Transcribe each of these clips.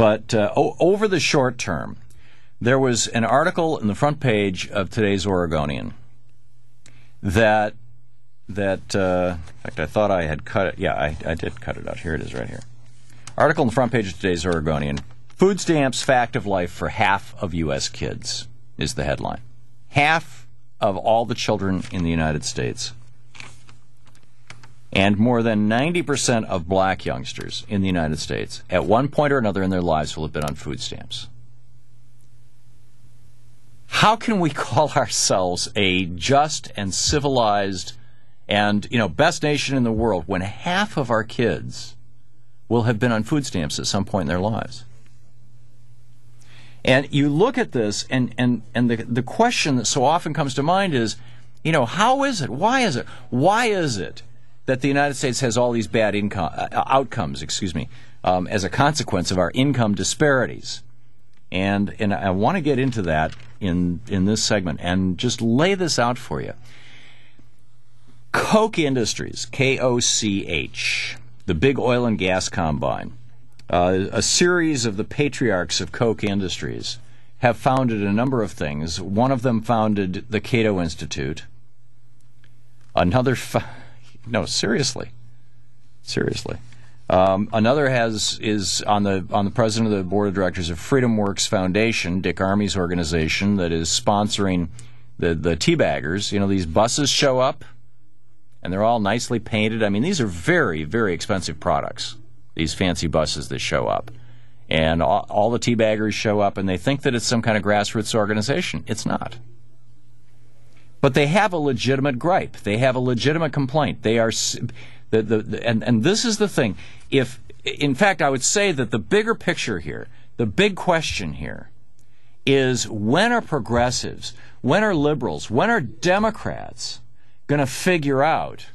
But over the short term, there was an article in the front page of today's Oregonian that in fact, I thought I had cut it. Yeah, I did cut it out. Here it is right here. Article on the front page of today's Oregonian. Food stamps fact of life for half of U.S. kids is the headline. Half of all the children in the United States. And more than 90% of black youngsters in the United States, at one point or another in their lives, will have been on food stamps. How can we call ourselves a just and civilized and, best nation in the world when half of our kids will have been on food stamps at some point in their lives? And you look at this, and the question that so often comes to mind is, how is it? Why is it? Why is it that the United States has all these bad outcomes, as a consequence of our income disparities? And I want to get into that in this segment and just lay this out for you. Koch Industries, K-O-C-H, the big oil and gas combine, a series of the patriarchs of Koch Industries have founded a number of things. One of them founded the Cato Institute. Another, no, seriously. Another is on the president of the board of directors of Freedom Works Foundation, Dick Armey's organization, that is sponsoring the Teabaggers. These buses show up, and they're all nicely painted. I mean, these are very, very expensive products, these fancy buses that show up. And all the Teabaggers show up, and they think that it's some kind of grassroots organization. It's not. But they have a legitimate gripe. They have a legitimate complaint. They are... And this is the thing. In fact, I would say that the bigger picture here, the big question here, is when are progressives, when are liberals, when are Democrats going to figure out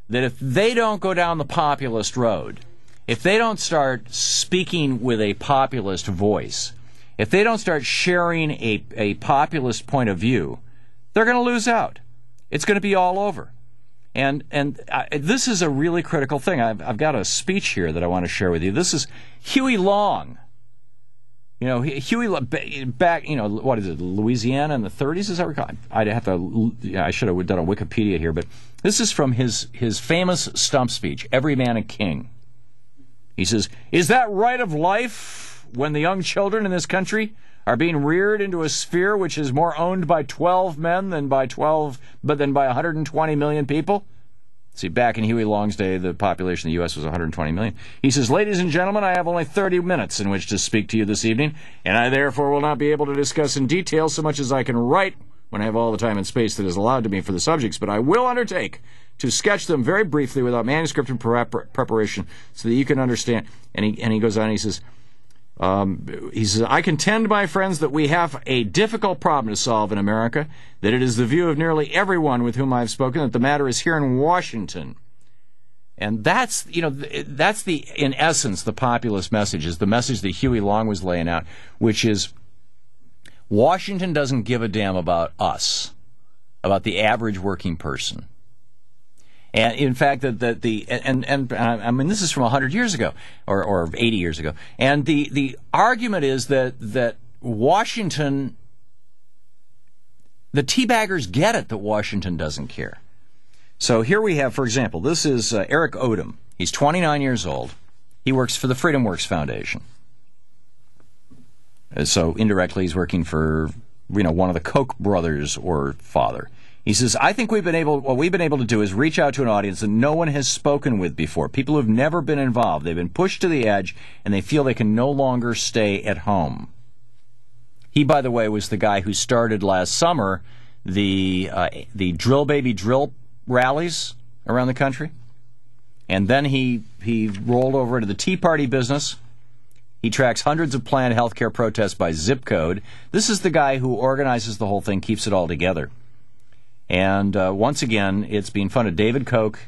that if they don't go down the populist road, if they don't start speaking with a populist voice, if they don't start sharing a populist point of view, they're going to lose out. It's going to be all over. And this is a really critical thing. I've got a speech here that I want to share with you. This is Huey Long. Huey back, what is it, Louisiana in the 30s? Is that recall? I should have done a Wikipedia here, but this is from his famous stump speech, Every Man a King. He says, "Is that right of life when the young children in this country are being reared into a sphere which is more owned by 12 men than by 120 million people?" See, back in Huey Long's day, the population of the U.S. was 120 million. He says, "Ladies and gentlemen, I have only 30 minutes in which to speak to you this evening, and I therefore will not be able to discuss in detail so much as I can write when I have all the time and space that is allowed to me for the subjects, but I will undertake to sketch them very briefly without manuscript and preparation so that you can understand." And he goes on, he says, "I contend, my friends, that we have a difficult problem to solve in America, that it is the view of nearly everyone with whom I have spoken that the matter is here in Washington." And that's in essence, the populist message, is the message that Huey Long was laying out, which is Washington doesn't give a damn about us, about the average working person. And in fact, I mean, this is from 100 years ago, or 80 years ago. And the argument is that Washington, the Teabaggers get it that Washington doesn't care. So here we have, for example, this is Eric Odom. He's 29 years old. He works for the Freedom Works Foundation. So indirectly, he's working for, one of the Koch brothers or father. He says, "I think what we've been able to do is reach out to an audience that no one has spoken with before, people who have never been involved. They've been pushed to the edge, and they feel they can no longer stay at home." He, by the way, was the guy who started last summer the Drill Baby Drill rallies around the country. And then he rolled over into the Tea Party business. He tracks hundreds of planned health care protests by zip code. This is the guy who organizes the whole thing, keeps it all together. And once again, it's being funded. David Koch,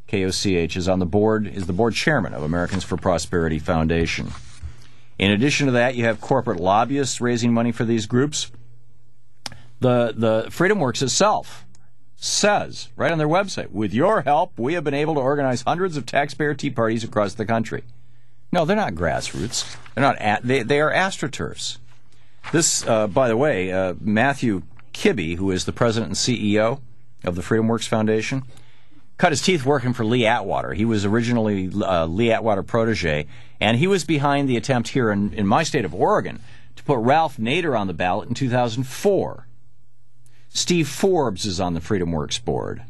K-O-C-H, is the board chairman of Americans for Prosperity Foundation. In addition to that, you have corporate lobbyists raising money for these groups. The Freedom Works itself says, right on their website, "With your help, we have been able to organize hundreds of taxpayer tea parties across the country." No, they're not grassroots. They're not. They are astroturfs. This, by the way, Matthew Kibbe, who is the president and CEO of the Freedom Works Foundation, cut his teeth working for Lee Atwater. He was originally Lee Atwater protege, and he was behind the attempt here in my state of Oregon to put Ralph Nader on the ballot in 2004. Steve Forbes is on the Freedom Works board.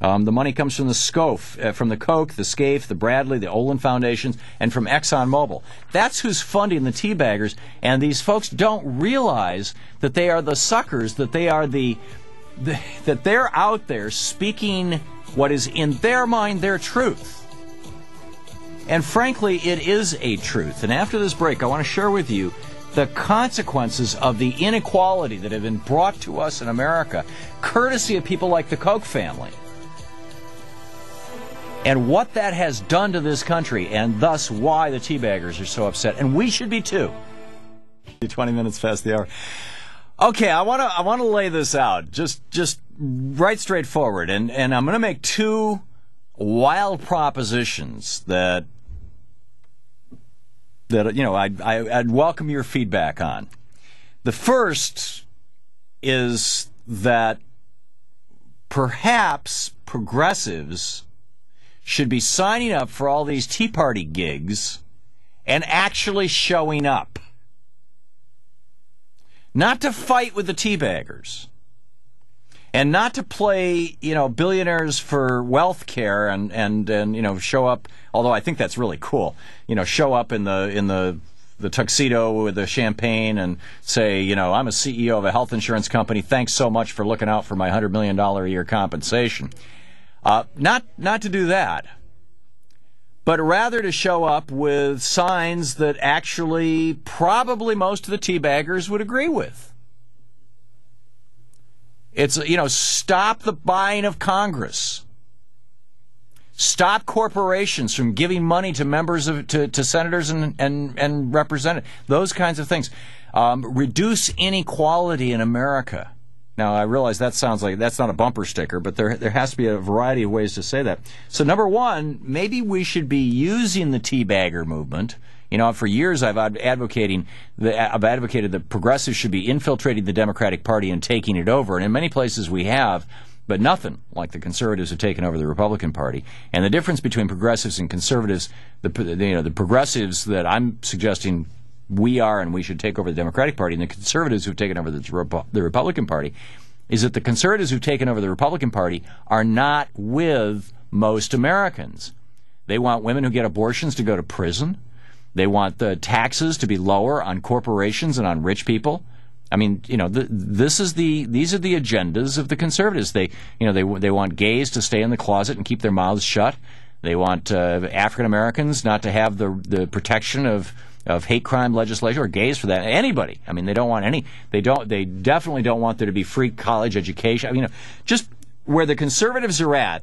The money comes from the from the Koch, the Scaife, the Bradley, the Olin Foundations, and from ExxonMobil. That's who's funding the Teabaggers, and these folks don't realize that they are the suckers, that they are that they're out there speaking what is in their mind their truth. And frankly, it is a truth. And after this break, I want to share with you the consequences of the inequality that have been brought to us in America, courtesy of people like the Koch family, and what that has done to this country, and thus why the Teabaggers are so upset. And we should be too. 20 minutes past the hour. Okay, I want to lay this out, just right straightforward, and I'm going to make two wild propositions that I'd welcome your feedback on. The first is that perhaps progressives should be signing up for all these Tea Party gigs and actually showing up. Not to fight with the Teabaggers, and not to play, billionaires for wealth care and show up, although I think that's really cool, show up in the tuxedo with the champagne and say, I'm a CEO of a health insurance company, thanks so much for looking out for my $100 million a year compensation. Not to do that, but rather to show up with signs that actually probably most of the Teabaggers would agree with. It's, stop the buying of Congress. Stop corporations from giving money to members to senators and representatives. Those kinds of things. Reduce inequality in America. Now, I realize that sounds like that's not a bumper sticker, but there has to be a variety of ways to say that. So, number one, maybe we should be using the Teabagger movement. For years I've advocated that progressives should be infiltrating the Democratic Party and taking it over, and in many places we have, but nothing like the conservatives have taken over the Republican Party. And the difference between progressives and conservatives, the progressives that I'm suggesting we are and we should take over the Democratic Party, and the conservatives who've taken over the Republican Party, is that the conservatives who've taken over the Republican Party are not with most Americans. They want women who get abortions to go to prison. They want the taxes to be lower on corporations and on rich people. I mean, these are the agendas of the conservatives. They want gays to stay in the closet and keep their mouths shut. They want African Americans not to have the protection of hate crime legislation, or gays for that. Anybody. I mean, they don't want any. They definitely don't want there to be free college education. I mean, just where the conservatives are at,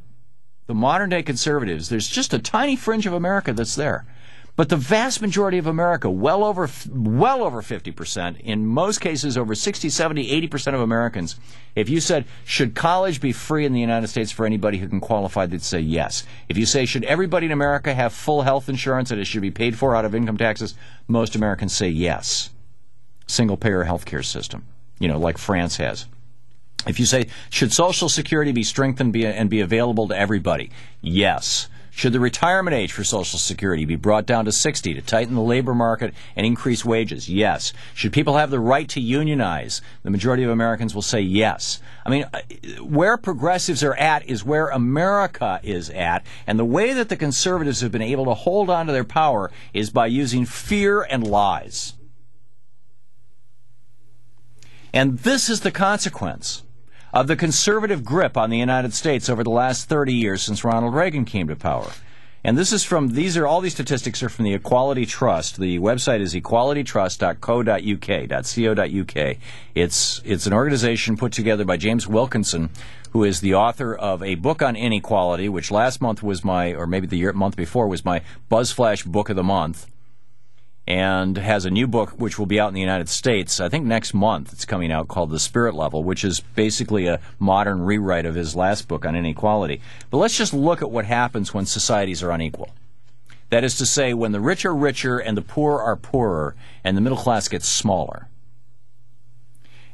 the modern day conservatives, there's just a tiny fringe of America that's there. But the vast majority of America, well over 50%, in most cases over 60, 70, 80% of Americans, if you said, should college be free in the United States for anybody who can qualify, they'd say yes. If you say, should everybody in America have full health insurance and it should be paid for out of income taxes, most Americans say yes. Single-payer health care system, like France has. If you say, should Social Security be strengthened and be available to everybody? Yes. Should the retirement age for Social Security be brought down to 60 to tighten the labor market and increase wages? Yes. Should people have the right to unionize? The majority of Americans will say yes. I mean, where progressives are at is where America is at, and the way that the conservatives have been able to hold on to their power is by using fear and lies. And this is the consequence of the conservative grip on the United States over the last 30 years since Ronald Reagan came to power. And all these statistics are from the Equality Trust. The website is equalitytrust.co.uk. It's an organization put together by James Wilkinson, who is the author of a book on inequality, which last month was month before was my BuzzFlash Book of the Month, and has a new book which will be out in the United States, I think next month. It's coming out, called The Spirit Level, which is basically a modern rewrite of his last book on inequality. But let's just look at what happens when societies are unequal. That is to say, when the rich are richer and the poor are poorer, and the middle class gets smaller.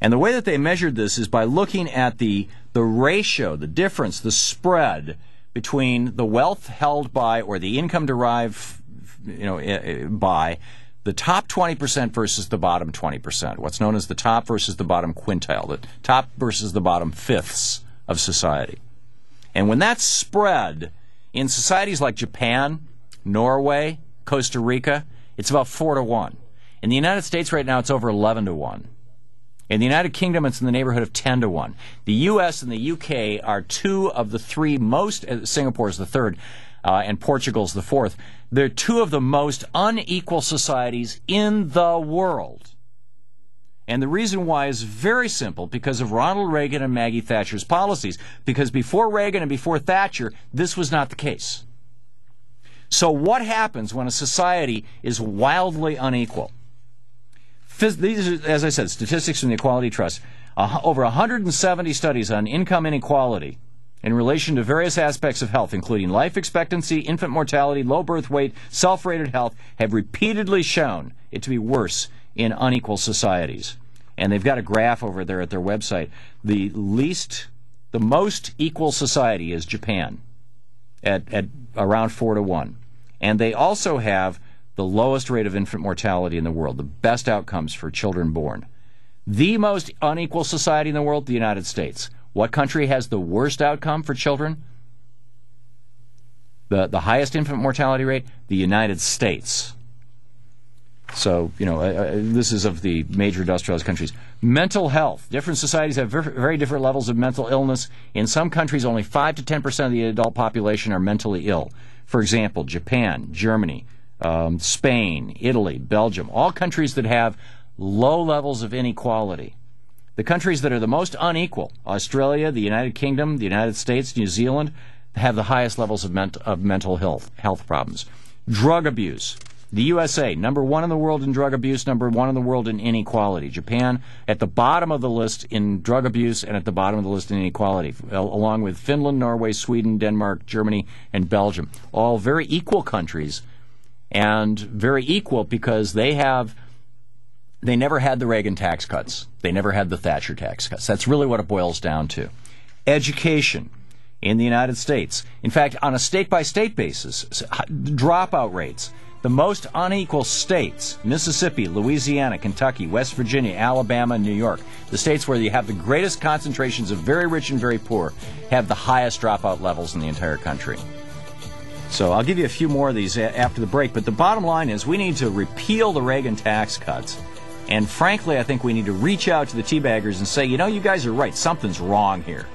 And the way that they measured this is by looking at the ratio, the difference, the spread between the wealth held by, or the income derived, by the top 20% versus the bottom 20%, what's known as the top versus the bottom quintile, the top versus the bottom fifths of society. And when that's spread in societies like Japan, Norway, Costa Rica, it's about 4-1. In the United States right now, it's over 11-1. In the United Kingdom, it's in the neighborhood of 10-1. The U.S. and the U.K. are two of the three most, Singapore is the third, and Portugal's the fourth. They're two of the most unequal societies in the world. And the reason why is very simple, because of Ronald Reagan and Maggie Thatcher's policies. Because before Reagan and before Thatcher, this was not the case. So what happens when a society is wildly unequal? These are, as I said, statistics from the Equality Trust. Over 170 studies on income inequality in relation to various aspects of health, including life expectancy, infant mortality, low birth weight, self-rated health, have repeatedly shown it to be worse in unequal societies. And they've got a graph over there at their website. The most equal society is Japan at around 4-1. And they also have the lowest rate of infant mortality in the world, the best outcomes for children born. The most unequal society in the world, the United States. What country has the worst outcome for children? The highest infant mortality rate? The United States. So, this is of the major industrialized countries. Mental health. Different societies have very different levels of mental illness. In some countries, only 5 to 10% of the adult population are mentally ill. For example, Japan, Germany, Spain, Italy, Belgium, all countries that have low levels of inequality. The countries that are the most unequal, Australia, the United Kingdom, the United States, New Zealand, have the highest levels of mental health problems. Drug abuse. The USA, number 1 in the world in drug abuse, number 1 in the world in inequality. Japan, at the bottom of the list in drug abuse and at the bottom of the list in inequality, along with Finland, Norway, Sweden, Denmark, Germany, and Belgium. All very equal countries, and very equal because they never had the Reagan tax cuts. They never had the Thatcher tax cuts. That's really what it boils down to. Education in the United States. In fact, on a state-by-state basis, dropout rates. The most unequal states, Mississippi, Louisiana, Kentucky, West Virginia, Alabama, and New York, the states where you have the greatest concentrations of very rich and very poor, have the highest dropout levels in the entire country. So I'll give you a few more of these after the break, but the bottom line is we need to repeal the Reagan tax cuts. And frankly, I think we need to reach out to the Teabaggers and say, you guys are right, something's wrong here.